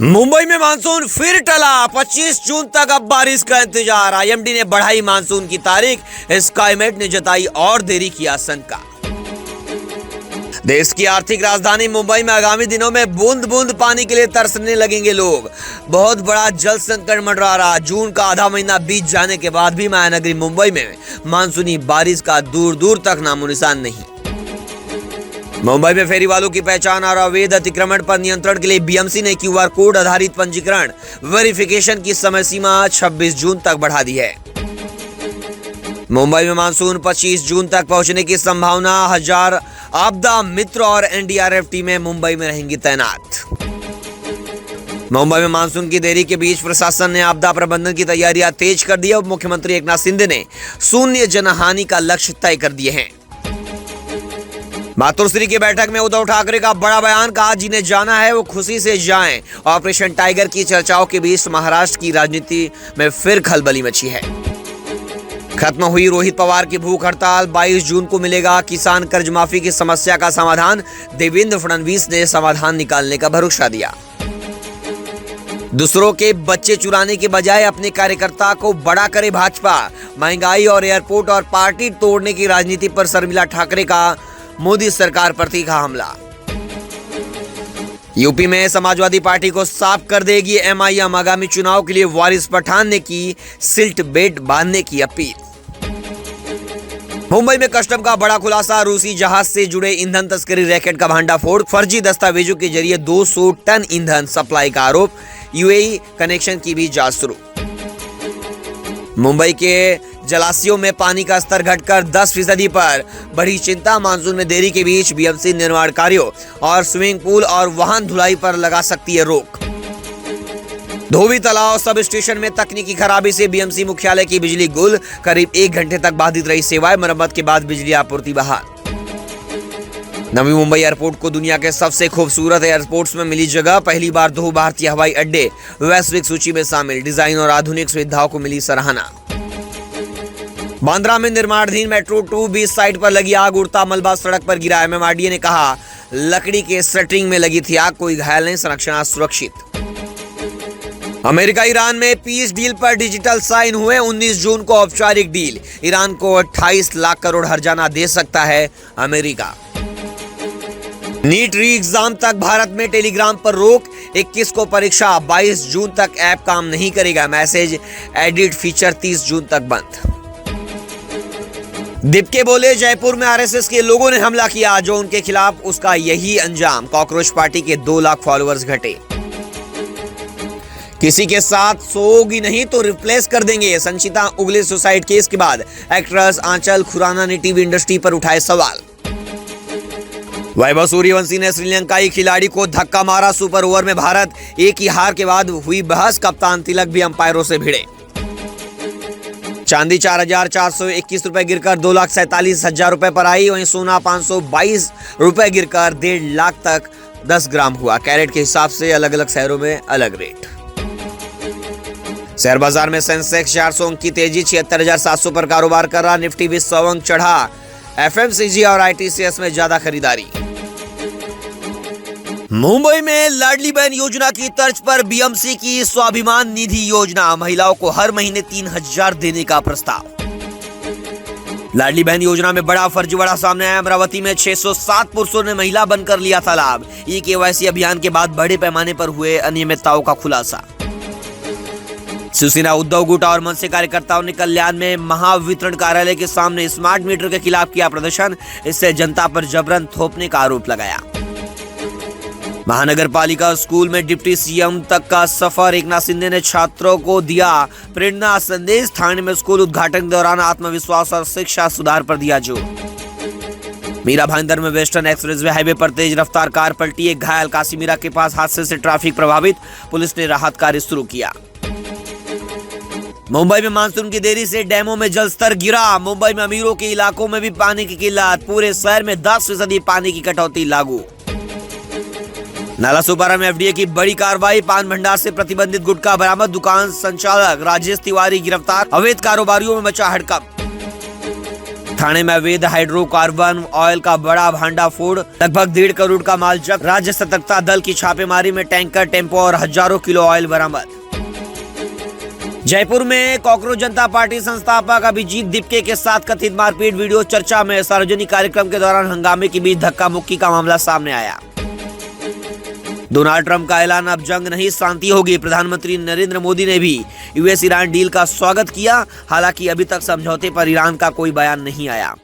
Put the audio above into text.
मुंबई में मानसून फिर टला। 25 जून तक अब बारिश का इंतजार। आईएमडी ने बढ़ाई मानसून की तारीख। स्काईमेट ने जताई और देरी की आशंका। देश की आर्थिक राजधानी मुंबई में आगामी दिनों में बूंद बूंद पानी के लिए तरसने लगेंगे लोग। बहुत बड़ा जल संकट मंडरा रहा। जून का आधा महीना बीत जाने के बाद भी महानगरी मुंबई में मानसूनी बारिश का दूर दूर तक नामो निशान नहीं। मुंबई में फेरी वालों की पहचान और अवैध अतिक्रमण पर नियंत्रण के लिए बीएमसी ने क्यूआर कोड आधारित पंजीकरण वेरिफिकेशन की समय सीमा 26 जून तक बढ़ा दी है। मुंबई में मानसून 25 जून तक पहुंचने की संभावना। 1000 आपदा मित्र और एनडीआरएफ टीमें मुंबई में रहेंगी तैनात। मुंबई में मानसून की देरी के बीच प्रशासन ने आपदा प्रबंधन की तैयारियां तेज कर दी है। उप मुख्यमंत्री एकनाथ शिंदे ने शून्य जनहानि का लक्ष्य तय कर दिए हैं। मातोश्री की बैठक में उद्धव ठाकरे का बड़ा बयान। कहा जिन्हें जाना है वो खुशी से जाएं। ऑपरेशन टाइगर की चर्चाओं के बीच महाराष्ट्र की राजनीति में फिर खलबली मची है। खत्म हुई रोहित पवार की भूख हड़ताल। 22 जून को मिलेगा किसान कर्ज माफी की समस्या का समाधान। देवेंद्र फडणवीस ने समाधान निकालने का भरोसा दिया। दूसरों के बच्चे चुराने के बजाय अपने कार्यकर्ता को बड़ा करे भाजपा। महंगाई और एयरपोर्ट और पार्टी तोड़ने की राजनीति पर शर्मिला ठाकरे का मोदी सरकार पर तीखा हमला। यूपी में समाजवादी पार्टी को साफ कर देगी एमआईएम। आगामी चुनाव के लिए वारिस पठान ने की सिल्ट बेट बांधने की अपील। मुंबई में कस्टम का बड़ा खुलासा। रूसी जहाज से जुड़े ईंधन तस्करी रैकेट का भांडाफोड़। फर्जी दस्तावेजों के जरिए 200 टन ईंधन सप्लाई का आरोप। यूएई कनेक्शन की भी जांच शुरू। मुंबई के जलाशयों में पानी का स्तर घटकर 10% पर। बड़ी चिंता। मानसून में देरी के बीच बीएमसी निर्माण कार्यों और स्विमिंग पूल और वाहन धुलाई पर लगा सकती है रोक। धोबी तालाब सब स्टेशन में तकनीकी खराबी से बीएमसी मुख्यालय की बिजली गुल। करीब 1 घंटे तक बाधित रही सेवाएं। मरम्मत के बाद बिजली आपूर्ति बहाल। नवी मुंबई एयरपोर्ट को दुनिया के सबसे खूबसूरत एयरपोर्ट्स में मिली जगह। पहली बार 2 भारतीय हवाई अड्डे वैश्विक सूची में शामिल। डिजाइन और आधुनिक सुविधाओं को मिली सराहना। बांद्रा में निर्माणाधीन मेट्रो 2 बीच साइड पर लगी आग। उड़ता मलबा सड़क पर गिरा। एमएमआरडीए ने कहा लकड़ी के शटरिंग में लगी थी आग। कोई घायल नहीं, संरक्षण सुरक्षित। अमेरिका ईरान में पीस डील पर डिजिटल साइन हुए। 19 जून को औपचारिक डील। ईरान को 28 लाख करोड़ हर्जाना दे सकता है अमेरिका। नीट री एग्जाम तक भारत में टेलीग्राम पर रोक। 21 को परीक्षा। 22 जून तक ऐप काम नहीं करेगा। मैसेज एडिट फीचर 30 जून तक बंद। दीपके बोले जयपुर में आरएसएस के लोगों ने हमला किया। जो उनके खिलाफ उसका यही अंजाम। कॉकरोच पार्टी के 2 लाख फॉलोअर्स घटे। किसी के साथ सोओगी नहीं तो रिप्लेस कर देंगे। संचिता उगले सुसाइड केस के बाद एक्ट्रेस आंचल खुराना ने टीवी इंडस्ट्री पर उठाए सवाल। वैभव सूर्यवंशी ने श्रीलंकाई खिलाड़ी को धक्का मारा। सुपर ओवर में भारत एक ही हार के बाद हुई बहस। कप्तान तिलक भी अंपायरों से भिड़े। चांदी 4,421 रुपए गिरकर 2,47,000 रुपए पर आई। वहीं सोना 522 रुपए गिरकर 1.5 लाख तक 10 ग्राम हुआ। कैरेट के हिसाब से अलग अलग शहरों में अलग रेट। शेयर बाजार में सेंसेक्स 400 अंक की तेजी 76,700 पर कारोबार कर रहा। निफ्टी भी 100 अंक चढ़ा। एफएमसीजी और आईटीसीएस में ज्यादा खरीदारी। मुंबई में लाडली बहन योजना की तर्ज पर बीएमसी की स्वाभिमान निधि योजना। महिलाओं को हर महीने 3,000 देने का प्रस्ताव। लाडली बहन योजना में बड़ा फर्जीवाड़ा सामने आया। अमरावती में 607 पुरुषों ने महिला बनकर लिया था लाभ। ई-केवाईसी अभियान के बाद बड़े पैमाने पर हुए अनियमितताओं का खुलासा। शिवसेना उद्धव गुट और मनसे कार्यकर्ताओं ने कल्याण में महावितरण कार्यालय के सामने स्मार्ट मीटर के खिलाफ किया प्रदर्शन। इससे जनता पर जबरन थोपने का आरोप लगाया। महानगर पालिका स्कूल में डिप्टी सीएम तक का सफर। एकनाथ शिंदे ने छात्रों को दिया प्रेरणा संदेश। ठाणे में स्कूल उद्घाटन के दौरान आत्मविश्वास और शिक्षा सुधार पर दिया जोर। मीरा भाईंदर में वेस्टर्न एक्सप्रेसवे हाईवे पर तेज रफ्तार कार पलटी। एक घायल। काशीमीरा के पास हादसे से ट्रैफिक प्रभावित। पुलिस ने राहत कार्य शुरू किया। मुंबई में मानसून की देरी से डैमों में जलस्तर गिरा। मुंबई में अमीरों के इलाकों में भी पानी की किल्लत। पूरे शहर में 10% पानी की कटौती लागू। नालासोपारा में एफडीए की बड़ी कार्रवाई। पान भंडार से प्रतिबंधित गुटखा बरामद। दुकान संचालक राजेश तिवारी गिरफ्तार। अवैध कारोबारियों में मचा हड़कंप। ठाणे में अवैध हाइड्रोकार्बन ऑयल का बड़ा भांडाफोड़, लगभग 1.5 करोड़ का माल जब्त। राज्य सतर्कता दल की छापेमारी में टैंकर, टेम्पो और हजारों किलो ऑयल बरामद। जयपुर में कॉकरोच जनता पार्टी संस्थापक अभिजीत दीपके के साथ कथित मारपीट वीडियो चर्चा में। सार्वजनिक कार्यक्रम के दौरान हंगामे के बीच धक्का मुक्की का मामला सामने आया। डोनाल्ड ट्रंप का ऐलान, अब जंग नहीं शांति होगी। प्रधानमंत्री नरेंद्र मोदी ने भी यूएस ईरान डील का स्वागत किया। हालांकि अभी तक समझौते पर ईरान का कोई बयान नहीं आया।